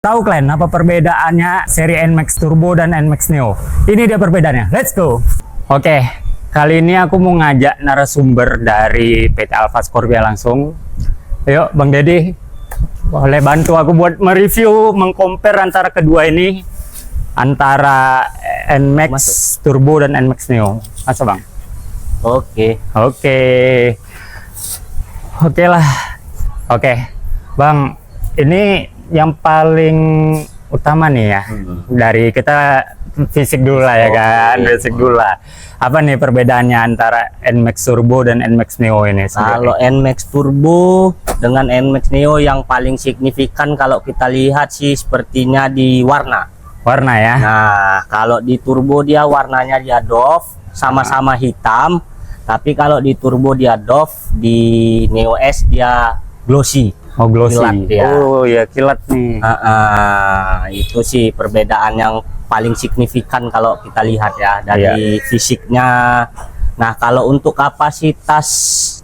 Tahu kalian apa perbedaannya seri NMAX Turbo dan NMAX Neo? Ini dia perbedaannya. Let's go. Oke, kali ini aku mau ngajak narasumber dari PT Alfa Scorpia langsung. Yuk, Bang Deddy, boleh bantu aku buat mereview, mengcompare antara kedua ini, antara NMAX Turbo dan NMAX Neo. Masa Bang? Oke. Oke lah. Oke, Bang, ini yang paling utama nih ya, dari kita fisik dulu lah ya kan, fisik dulu lah. Apa nih perbedaannya antara NMAX Turbo dan NMAX Neo ini? Kalau NMAX Turbo dengan NMAX Neo yang paling signifikan kalau kita lihat sih sepertinya di warna. Warna ya? Nah, kalau di Turbo dia warnanya dia doff, sama-sama hitam. Tapi kalau di Turbo dia doff, di Neo S dia glossy. Oh, glossy. Kilat dia. Oh ya, kilat nih. Itu sih perbedaan yang paling signifikan kalau kita lihat ya dari fisiknya. Nah, kalau untuk kapasitas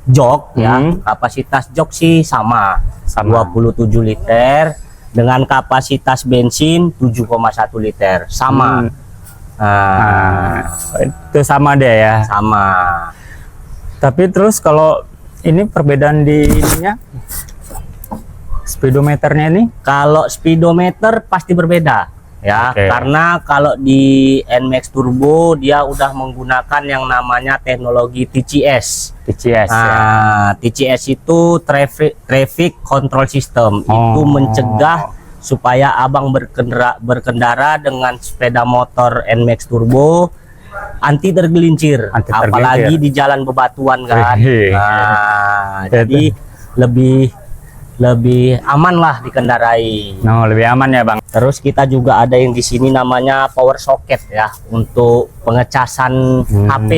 jok ya, kapasitas jok sih sama 27 liter dengan kapasitas bensin 7,1 liter sama. Itu sama deh ya. Sama. Tapi terus kalau ini perbedaan di ininya, speedometernya ini? Kalau speedometer pasti berbeda ya, karena kalau di NMAX Turbo dia udah menggunakan yang namanya teknologi TCS. TCS itu traffic control system. Itu mencegah supaya abang berkendara dengan sepeda motor NMAX Turbo anti tergelincir, apalagi di jalan bebatuan kan. Jadi lebih aman lah dikendarai. Lebih aman ya Bang. Terus kita juga ada yang di sini namanya power socket ya, untuk pengecasan HP.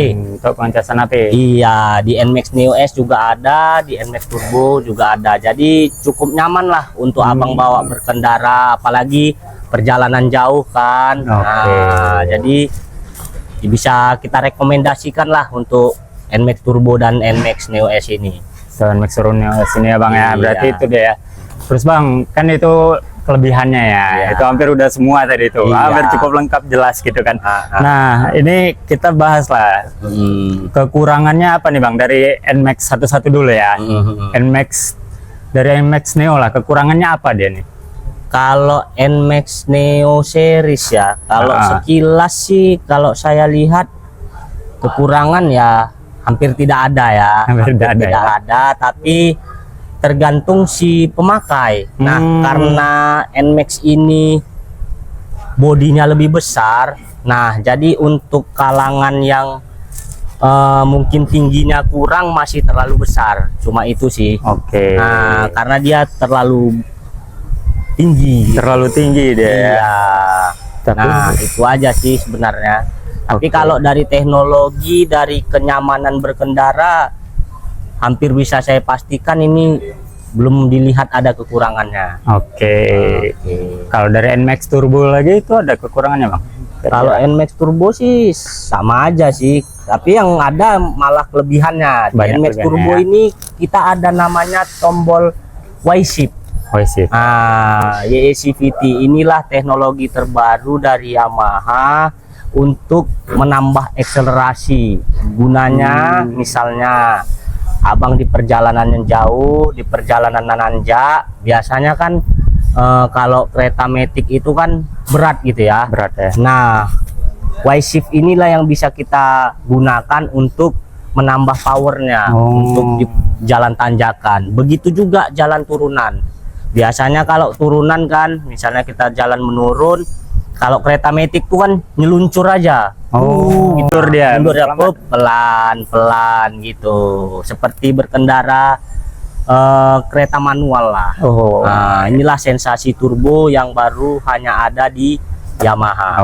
Untuk pengecasan HP. Iya, di NMAX Neo S juga ada, di NMAX Turbo juga ada. Jadi cukup nyaman lah untuk abang bawa berkendara, apalagi perjalanan jauh kan. Nah, jadi bisa kita rekomendasikan lah untuk NMAX Turbo dan NMAX Neo S ini. NMAX Turbo Neo S ini ya Bang ya, berarti itu dia ya. Terus Bang, kan itu kelebihannya ya, itu hampir udah semua tadi itu, hampir cukup lengkap jelas gitu kan. Nah, ini kita bahas lah kekurangannya apa nih Bang, dari NMAX satu-satu dulu ya. NMAX, dari NMAX Neo lah, kekurangannya apa dia nih? Kalau NMAX Neo series ya, kalau sekilas sih kalau saya lihat kekurangan ya hampir tidak ada ya, hampir tidak ada, tapi tergantung si pemakai. Nah, karena NMAX ini bodinya lebih besar, nah jadi untuk kalangan yang mungkin tingginya kurang masih terlalu besar, cuma itu sih. Nah, karena dia terlalu tinggi dia. Nah, itu aja sih sebenarnya. Tapi kalau dari teknologi, dari kenyamanan berkendara, hampir bisa saya pastikan ini belum dilihat ada kekurangannya. Kalau dari NMAX Turbo lagi itu ada kekurangannya Bang? Kalau NMAX Turbo sih sama aja sih, tapi yang ada malah kelebihannya. Di NMAX Turbo ini kita ada namanya tombol Y-Shift. YECVT inilah teknologi terbaru dari Yamaha untuk menambah akselerasi. Gunanya misalnya abang di perjalanan yang jauh, di perjalanan nanjak, biasanya kan kalau kereta metik itu kan berat gitu ya. Nah, Y-Shift inilah yang bisa kita gunakan untuk menambah powernya untuk di jalan tanjakan. Begitu juga jalan turunan. Biasanya kalau turunan kan, misalnya kita jalan menurun, kalau kereta metik tuh kan nyeluncur aja. Mundur dia pelan-pelan gitu. Seperti berkendara kereta manual lah. Nah, inilah sensasi turbo yang baru hanya ada di Yamaha.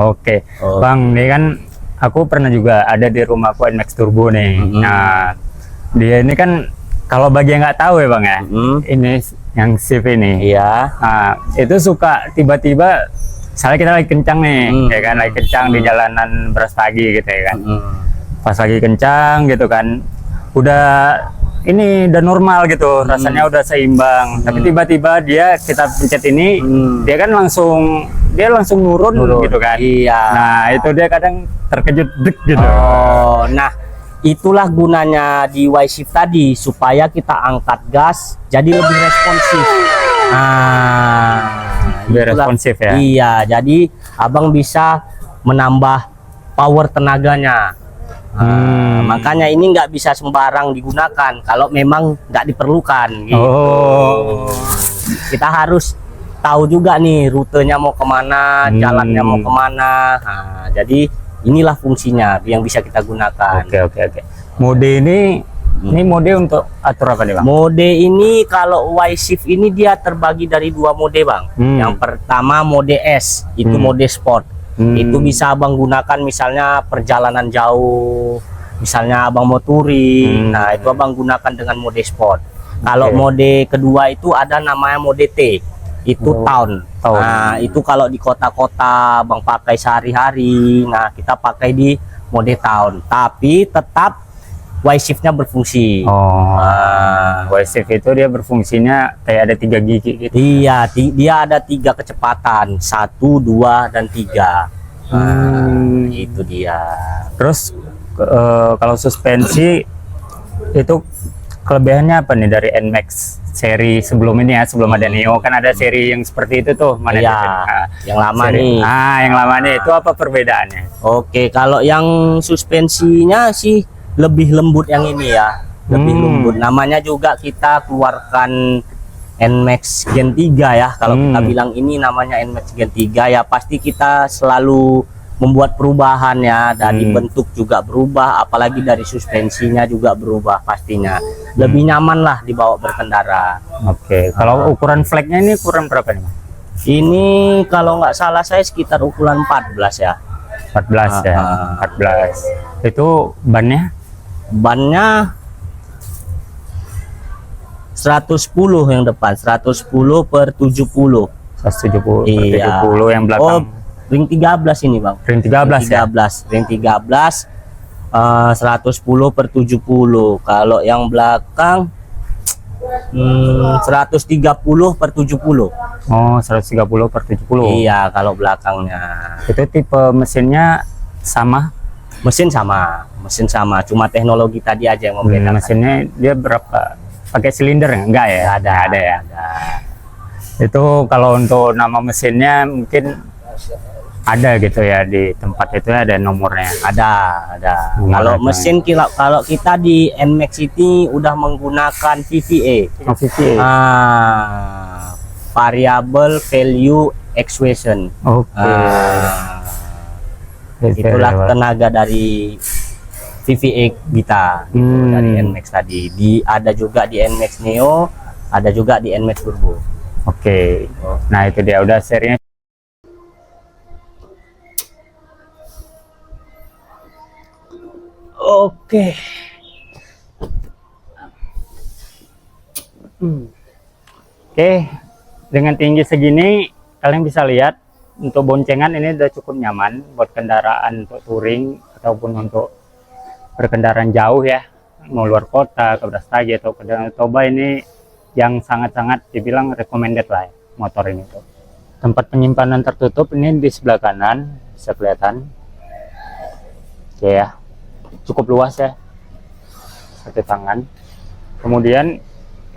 Bang, ini kan aku pernah juga ada di rumahku NMAX Turbo nih. Nah, dia ini kan kalau bagi yang nggak tahu ya Bang ya, ini yang shift ini. Nah, itu suka tiba-tiba, misalnya kita lagi kencang nih, ya kan, lagi kencang di jalanan beras pagi gitu ya kan. Pas lagi kencang gitu kan, udah ini udah normal gitu, rasanya udah seimbang. Tapi tiba-tiba kita pencet ini, dia kan langsung nurun gitu kan. Iya. Nah itu dia kadang terkejut dek gitu. Oh, nah itulah gunanya di Y-Shift tadi, supaya kita angkat gas jadi lebih responsif. Nah, Lebih itulah. responsif ya. Iya, jadi abang bisa menambah power tenaganya. Makanya ini nggak bisa sembarang digunakan kalau memang nggak diperlukan gitu. Oh. Kita harus tahu juga nih rutenya mau kemana, jalannya mau kemana. Nah, jadi inilah fungsinya yang bisa kita gunakan. Oke. Mode ini mode untuk atur apa nih bang? Mode ini kalau Y-Shift ini dia terbagi dari 2 mode bang. Yang pertama mode S, itu mode sport. Itu bisa abang gunakan misalnya perjalanan jauh, misalnya abang mau touring. Nah itu abang gunakan dengan mode sport. Kalau mode kedua itu ada namanya mode T, itu town. Nah itu kalau di kota-kota abang pakai sehari-hari. Nah kita pakai di mode town, tapi tetap Y-Shift-nya berfungsi. Y-Shift itu dia berfungsinya kayak ada 3 gigi gitu. Iya, dia ada 3 kecepatan, 1, 2, dan 3. Itu dia. Terus kalau suspensi itu kelebihannya apa nih dari NMAX seri sebelum ini ya, sebelum ada Neo kan ada seri yang seperti itu tuh, mana Iya, yang lama nih. yang lama nih itu apa perbedaannya? Oke, kalau yang suspensinya sih lebih lembut yang ini ya, lebih lembut. Namanya juga kita keluarkan NMAX Gen 3 ya. Kalau kita bilang ini namanya NMAX Gen 3 ya, pasti kita selalu membuat perubahan ya, dari bentuk juga berubah, apalagi dari suspensinya juga berubah pastinya. Lebih nyaman lah dibawa berkendara. Oke, kalau ukuran flagnya ini ukuran berapa nih? Ini kalau nggak salah saya sekitar ukuran 14 ya. 14 ya, 14. Itu bannya? Bannya 110 yang depan, 110 per 70. 170 Iya. 70 yang belakang. Ring 13 ini bang. Ring 13 ya? Ring 13 110 per 70. Kalau yang belakang 130 per 70. Oh, 130 per 70. Iya, kalau belakangnya. Itu tipe mesinnya sama? Mesin sama, cuma teknologi tadi aja yang membedakan. Mesinnya dia berapa? Pakai silinder enggak ya? Ada ya. Itu kalau untuk nama mesinnya mungkin ada gitu ya, di tempat itu ada nomornya. Ada. Kalau mesin kalau kita di NMAX ini udah menggunakan VVA. VVA. Variable Value Expression. Oke. Itulah tenaga dari VVA kita gitu, dari NMAX tadi. Ada juga di NMAX Neo, ada juga di NMAX Turbo. Oke. Nah itu dia udah serinya. Oke. Oke, dengan tinggi segini kalian bisa lihat untuk boncengan ini udah cukup nyaman buat kendaraan untuk touring ataupun untuk berkendaraan jauh ya, mau luar kota, ke Brastagi atau ke Danau Toba. Ini yang sangat-sangat dibilang recommended lah ya, motor ini tuh. Tempat penyimpanan tertutup ini di sebelah kanan bisa kelihatan. Oke ya, cukup luas ya, 1 tangan. Kemudian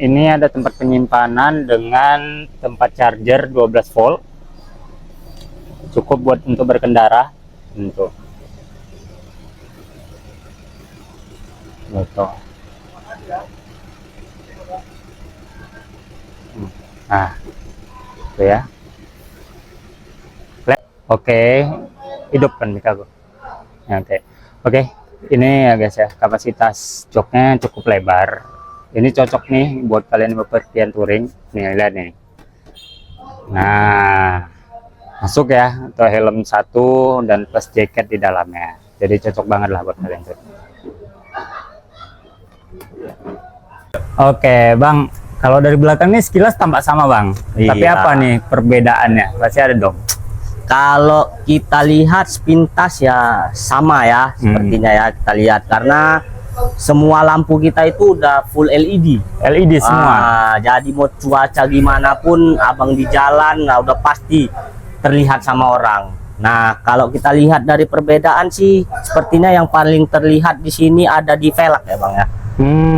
ini ada tempat penyimpanan dengan tempat charger 12 volt, cukup buat untuk berkendara untuk gitu. Nah itu ya. Oke, hidupkan mikaku. Oke, ini ya guys ya, kapasitas joknya cukup lebar. Ini cocok nih buat kalian bepergian touring. Nih lihat nih. Nah, masuk ya untuk helm 1 dan plus jaket di dalamnya. Jadi cocok banget lah buat kalian tuh. Oke, Bang. Kalau dari belakang nih sekilas tampak sama, Bang. Iya. Tapi apa nih perbedaannya? Pasti ada dong. Kalau kita lihat sepintas ya sama ya, sepertinya ya kita lihat, karena semua lampu kita itu udah full LED. LED semua. Jadi mau cuaca gimana pun abang di jalan, nah udah pasti terlihat sama orang. Nah, kalau kita lihat dari perbedaan sih, sepertinya yang paling terlihat di sini ada di velg ya bang ya.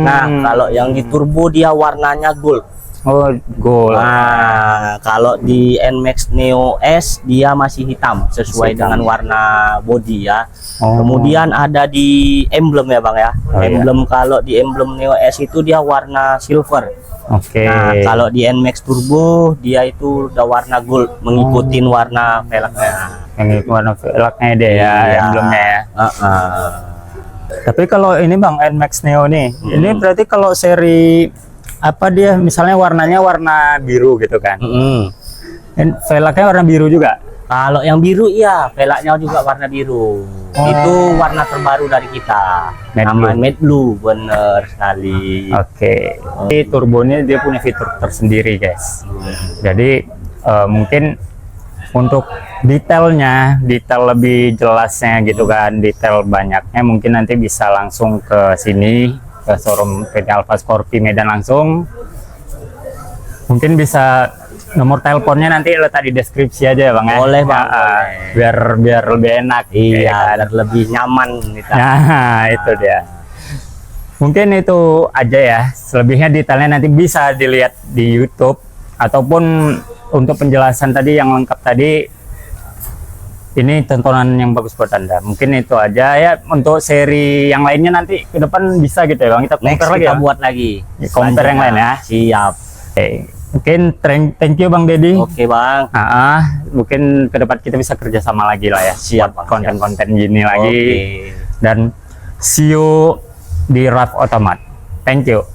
Nah, kalau yang di turbo dia warnanya gold. Oh, gold. Nah, kalau di NMAX Neo S dia masih hitam sesuai dengan warna bodi ya. Kemudian ada di emblem ya bang ya. Emblem kalau di emblem Neo S itu dia warna silver. Oke. Nah, kalau di NMAX Turbo dia itu udah warna gold, mengikuti warna velgnya. Yang warna velgnya deh ya, emblemnya ya. Tapi kalau ini bang NMAX Neo nih, ini berarti kalau seri apa dia misalnya warnanya warna biru gitu kan? Velgnya warna biru juga? Kalau yang biru iya, velgnya juga warna biru. Itu warna terbaru dari kita. Namanya Matte Blue, bener sekali. Oke. Ini turbonya dia punya fitur tersendiri guys. Jadi mungkin untuk detailnya, detail lebih jelasnya gitu kan, detail banyaknya mungkin nanti bisa langsung ke sini, ke showroom PT Alfa Scorpio Medan langsung. Mungkin bisa nomor teleponnya nanti letak di deskripsi aja ya bang ya. Boleh bang, biar lebih enak. Iya, biar lebih nyaman kita. Nah itu dia. Mungkin itu aja ya, selebihnya detailnya nanti bisa dilihat di YouTube, ataupun untuk penjelasan tadi yang lengkap tadi, ini tontonan yang bagus buat Anda. Mungkin itu aja ya. Untuk seri yang lainnya nanti ke depan bisa gitu ya bang, kita compare lagi ya? Buat lagi compare yang lain ya. Siap. Mungkin thank you bang Dedi. Oke bang. Mungkin ke depan kita bisa kerjasama lagi lah ya. Siap bang. Konten-konten gini lagi. Dan see you di Raf Otomat. Thank you.